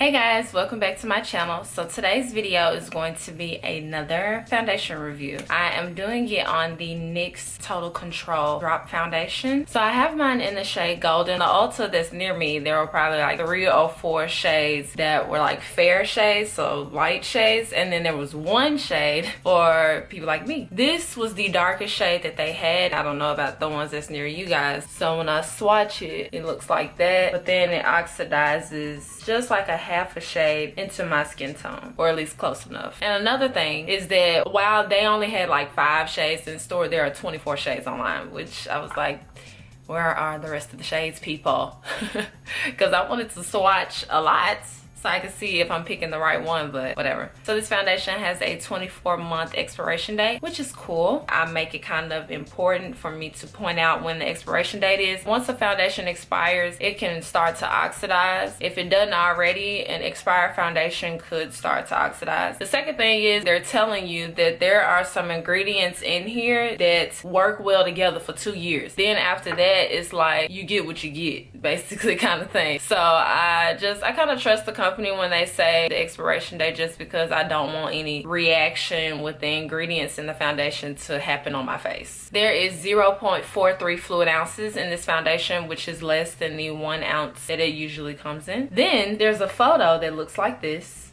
Hey guys, welcome back to my channel. So today's video is going to be another foundation review. I am doing it on the NYX Total Control Drop Foundation. So I have mine in the shade Golden. The Ulta that's near me, there were probably like 3 or 4 shades that were like fair shades, so light shades, and then there was one shade for people like me. This was the darkest shade that they had. I don't know about the ones that's near you guys. So when I swatch it, it looks like that, but then it oxidizes just like a half a shade into my skin tone, or at least close enough. And another thing is that while they only had like 5 shades in store, there are 24 shades online, which I was like, where are the rest of the shades, people? Because I wanted to swatch a lot so I can see if I'm picking the right one, but whatever. So this foundation has a 24-month expiration date, which is cool. I make it kind of important for me to point out when the expiration date is. Once a foundation expires, it can start to oxidize. If it doesn't already, an expired foundation could start to oxidize. The second thing is they're telling you that there are some ingredients in here that work well together for 2 years. Then after that, it's like you get what you get, basically, kind of thing. So I kind of trust the company when they say the expiration date, just because I don't want any reaction with the ingredients in the foundation to happen on my face. There is 0.43 fluid ounces in this foundation, which is less than the 1 ounce that it usually comes in. Then there's a photo that looks like this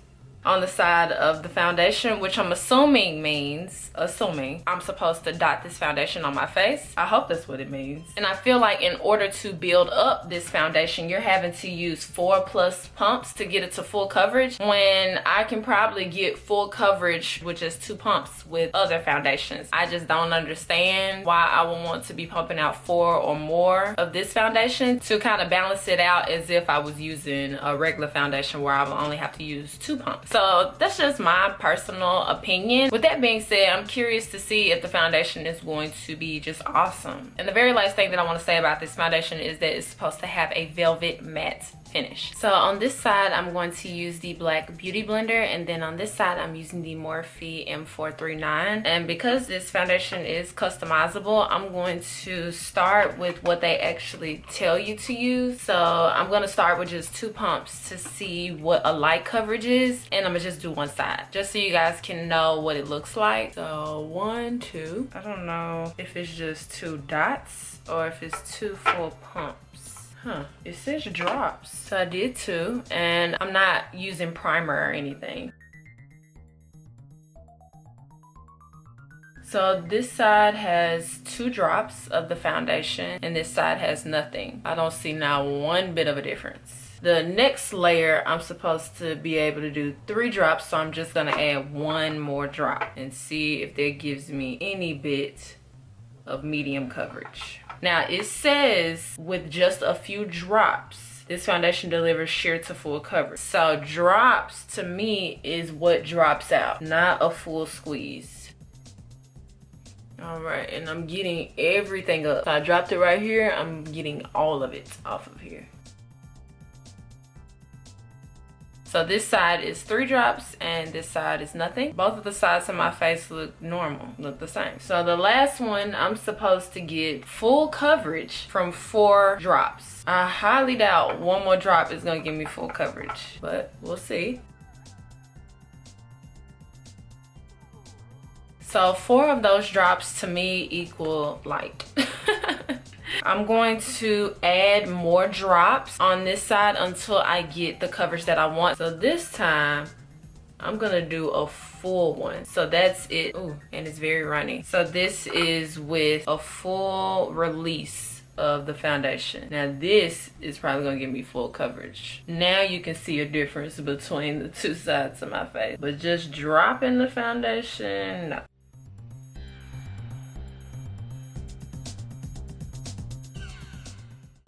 on the side of the foundation, which I'm assuming means, I'm supposed to dot this foundation on my face. I hope that's what it means. And I feel like in order to build up this foundation, you're having to use 4+ pumps to get it to full coverage, when I can probably get full coverage with just 2 pumps with other foundations. I just don't understand why I would want to be pumping out 4 or more of this foundation to kind of balance it out as if I was using a regular foundation where I would only have to use 2 pumps. So that's just my personal opinion. With that being said, I'm curious to see if the foundation is going to be just awesome. And the very last thing that I want to say about this foundation is that it's supposed to have a velvet matte finish. So on this side, I'm going to use the Black Beauty Blender, and then on this side, I'm using the Morphe M439. And because this foundation is customizable, I'm going to start with what they actually tell you to use. So I'm going to start with just 2 pumps to see what a light coverage is, and I'm gonna just do one side just so you guys can know what it looks like. So 1, 2. I don't know if it's just 2 dots or if it's 2 full pumps. It says drops. So I did 2, and I'm not using primer or anything. So this side has 2 drops of the foundation, and this side has nothing. I don't see now one bit of a difference. The next layer, I'm supposed to be able to do 3 drops, so I'm just gonna add 1 more drop and see if that gives me any bit of medium coverage. Now it says with just a few drops, this foundation delivers sheer to full coverage. So drops to me is what drops out, not a full squeeze. All right, and I'm getting everything up. So I dropped it right here, I'm getting all of it off of here. So this side is 3 drops and this side is nothing. Both of the sides of my face look normal, look the same. So the last one, I'm supposed to get full coverage from 4 drops. I highly doubt 1 more drop is gonna give me full coverage, but we'll see. So 4 of those drops to me equal light. I'm going to add more drops on this side until I get the coverage that I want. So this time, I'm gonna do a full one. So that's it. Ooh, and it's very runny. So this is with a full release of the foundation. Now this is probably gonna give me full coverage. Now you can see a difference between the 2 sides of my face. But just dropping the foundation, no.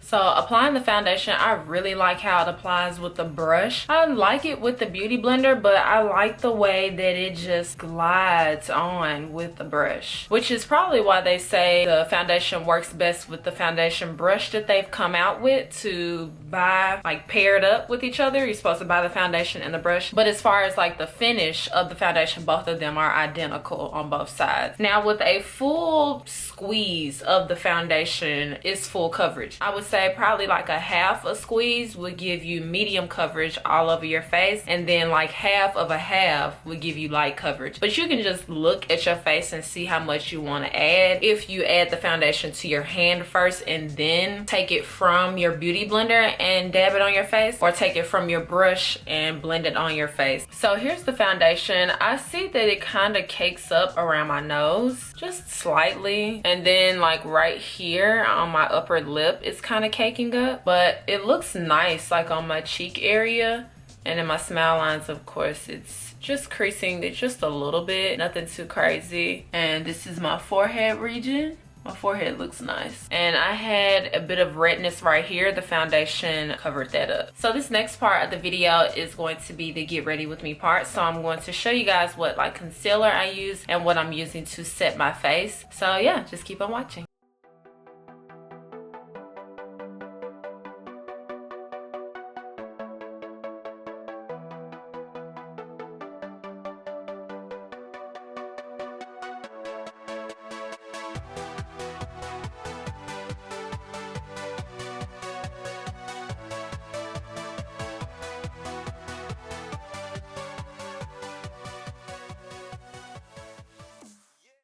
So applying the foundation, I really like how it applies with the brush. I like it with the Beauty Blender, but I like the way that it just glides on with the brush, which is probably why they say the foundation works best with the foundation brush that they've come out with to buy, like paired up with each other. You're supposed to buy the foundation and the brush. But as far as like the finish of the foundation, both of them are identical on both sides. Now with a full squeeze of the foundation is full coverage. I would say say probably like a half a squeeze would give you medium coverage all over your face, and then like half of a half would give you light coverage. But you can just look at your face and see how much you want to add. If you add the foundation to your hand first and then take it from your beauty blender and dab it on your face, or take it from your brush and blend it on your face. So here's the foundation. I see that it kind of cakes up around my nose just slightly, and then like right here on my upper lip it's kind of caking up, but it looks nice like on my cheek area, and in my smile lines of course it's just creasing it just a little bit, nothing too crazy. And this is my forehead region. My forehead looks nice, and I had a bit of redness right here. The foundation covered that up. So this next part of the video is going to be the get ready with me part. So I'm going to show you guys what like concealer I use and what I'm using to set my face. So yeah, just keep on watching.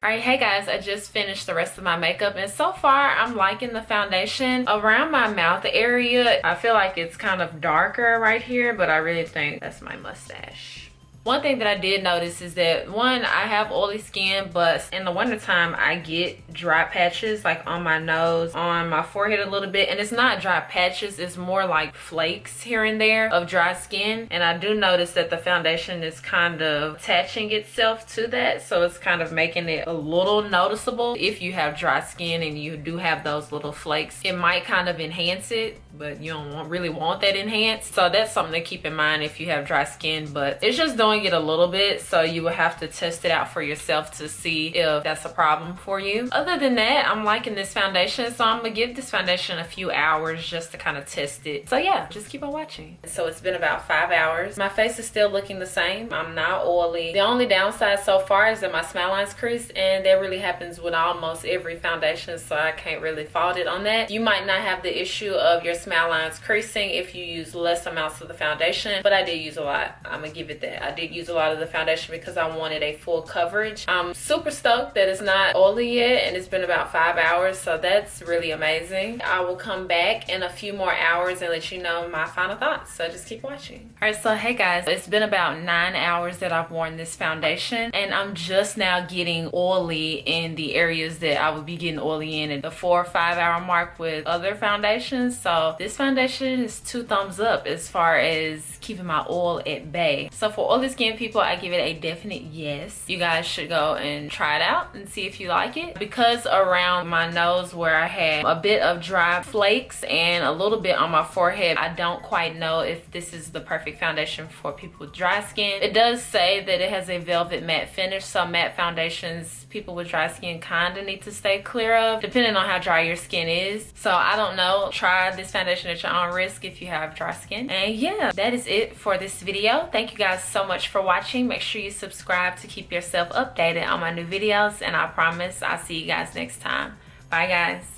Alright, hey guys, I just finished the rest of my makeup, and so far I'm liking the foundation. Around my mouth area, I feel like it's kind of darker right here, but I really think that's my mustache. One thing that I did notice is that, one, I have oily skin, but in the wintertime I get dry patches like on my nose, on my forehead a little bit, and it's not dry patches, it's more like flakes here and there of dry skin. And I do notice that the foundation is kind of attaching itself to that, so it's kind of making it a little noticeable. If you have dry skin and you do have those little flakes, it might kind of enhance it, but you don't really want that enhanced. So that's something to keep in mind if you have dry skin, but it's just doing it a little bit, so you will have to test it out for yourself to see if that's a problem for you. Other than that, I'm liking this foundation, so I'm gonna give this foundation a few hours just to kind of test it. So yeah, just keep on watching. So it's been about 5 hours. My face is still looking the same. I'm not oily. The only downside so far is that my smile lines crease, and that really happens with almost every foundation, so I can't really fault it on that. You might not have the issue of your smile lines creasing if you use less amounts of the foundation, but I did use a lot. I'm gonna give it that. I did use a lot of the foundation because I wanted a full coverage. I'm super stoked that it's not oily yet, and it's been about 5 hours, so that's really amazing. I will come back in a few more hours and let you know my final thoughts, so just keep watching. All right, so hey guys, it's been about 9 hours that I've worn this foundation, and I'm just now getting oily in the areas that I would be getting oily in at the 4 or 5 hour mark with other foundations. So this foundation is 2 thumbs up as far as keeping my oil at bay. So for oily skin people, I give it a definite yes. You guys should go and try it out and see if you like it. Because around my nose where I had a bit of dry flakes and a little bit on my forehead, I don't quite know if this is the perfect foundation for people with dry skin. It does say that it has a velvet matte finish, so matte foundations people with dry skin kind of need to stay clear of, depending on how dry your skin is. So I don't know, try this foundation at your own risk if you have dry skin. And yeah, that is it for this video. Thank you guys so much for watching. Make sure you subscribe to keep yourself updated on my new videos, and I promise I'll see you guys next time. Bye guys.